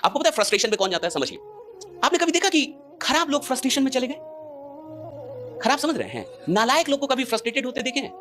आपको पता है फ्रस्ट्रेशन पे कौन जाता है? समझिए, आपने कभी देखा कि खराब लोग फ्रस्ट्रेशन में चले गए? खराब समझ रहे हैं? नालायक लोग को कभी फ्रस्ट्रेटेड होते देखे हैं?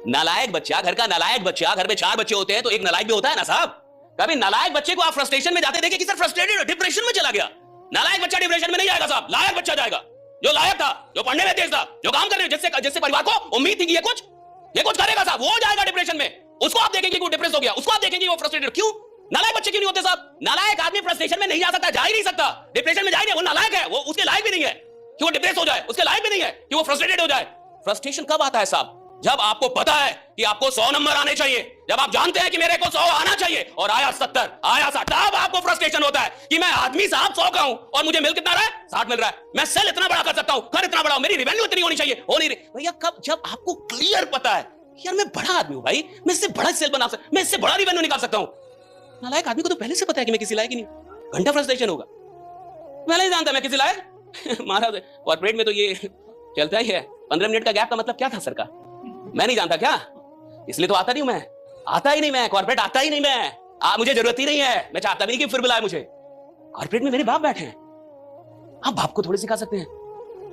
नालायक बच्चा, घर का नालायक बच्चा, घर में 4 बच्चे होते हैं तो एक नालायक भी होता है ना साहब। कभी नालायक बच्चे को आप फ्रस्ट्रेशन में जाते देखे कि सर फ्रस्ट्रेटेड, डिप्रेशन में चला गया? नालायक बच्चा डिप्रेशन में नहीं जाएगा साहब, लायक बच्चा जाएगा, जो लायक था, जो पढ़ने में तेज था, जो काम करने जिससे परिवार को उम्मीद थी कि ये कुछ करेगा साहब, वो जाएगा डिप्रेशन में। उसको आप देखेंगे कि वो डिप्रेस हो गया, उसको आप देखेंगे वो फ्रस्ट्रेटेड। क्यों? नालायक बच्चे क्यों नहीं होते साहब? नालायक आदमी फ्रस्ट्रेशन में नहीं जा सकता, जा ही नहीं सकता, डिप्रेशन में जा ही नहीं। वो नालायक है, वो उसके लायक भी नहीं है कि वो डिप्रेस हो जाए, उसके लायक भी नहीं है कि वो फ्रस्ट्रेटेड हो जाए। फ्रस्ट्रेशन कब आता है साहब? जब आपको पता है कि आपको 100 नंबर आने चाहिए, जब आप जानते हैं कि मेरे को 100 आना चाहिए और आया 70, आया 60, तब आपको फ्रस्ट्रेशन होता है कि मैं आदमी साहब 100 का हूं और मुझे मिल कितना रहा है? 60 मिल रहा है। मैं सेल इतना बड़ा कर सकता हूं, घर इतना बड़ा, मेरी रेवेन्यू इतनी होनी चाहिए, हो नहीं रही। भैया कब? जब आपको क्लियर पता है यार मैं बड़ा आदमी हूं भाई, मैं इससे बड़ा सेल बना सकता, मैं इससे बड़ा रेवेन्यू निकाल सकता हूं। नालायक आदमी को तो पहले से पता है कि मैं किसी लायक ही नहीं। घंटा फ्रस्ट्रेशन होगा, पहले ही जानता मैं किसी लायक। महाराज कॉर्पोरेट में तो ये चलता ही है। 15 मिनट का गैप का मतलब क्या था सर का? मैं नहीं जानता क्या? इसलिए तो आता नहीं हूं मैं, आता ही नहीं मैं, कॉर्पोरेट आता ही नहीं मैं। मुझे जरूरत ही नहीं है, मैं चाहता भी नहीं कि फिर बुलाए मुझे। कॉर्पोरेट में मेरे बाप बैठे हैं, आप बाप को थोड़ी सिखा सकते हैं,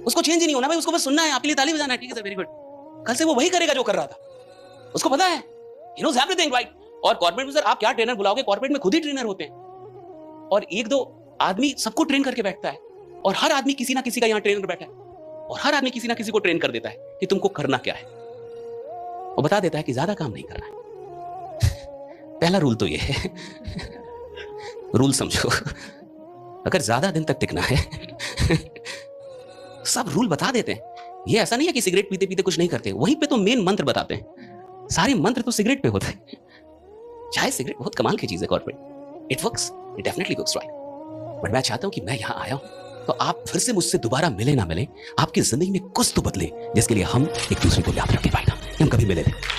उसको चेंज ही नहीं होना भाई, उसको बस सुनना है, आपके लिए ताली बजाना है। ठीक है सर, वेरी गुड। कल से वो वही करेगा जो कर रहा था, उसको पता है, ही नोज एवरीथिंग राइट। और कॉर्पोरेट में सर आप क्या ट्रेनर बुलाओगे? कॉर्पोरेट में खुद ही ट्रेनर होते हैं और 1-2 आदमी सबको ट्रेन करके बैठता है और हर आदमी किसी ना किसी का यहाँ ट्रेनर बैठा है और हर आदमी किसी ना किसी को ट्रेन कर देता है कि तुमको करना क्या है। वो बता देता है कि ज्यादा काम नहीं करना है। पहला रूल तो ये है, रूल समझो, अगर ज्यादा दिन तक टिकना है सब रूल बता देते हैं। ये ऐसा नहीं है कि सिगरेट पीते पीते कुछ नहीं करते, वहीं पे तो मेन मंत्र बताते हैं। सारे मंत्र तो सिगरेट पे होते हैं। चाहे सिगरेट बहुत कमाल की चीज है corporate, it works, it definitely works right. But मैं चाहता हूं कि मैं यहां आया हूं तो आप फिर से मुझसे दोबारा मिले ना मिले, आपकी जिंदगी में कुछ तो बदले जिसके लिए हम एक दूसरे को याद रखें भाई ना, हम कभी मिले नहीं।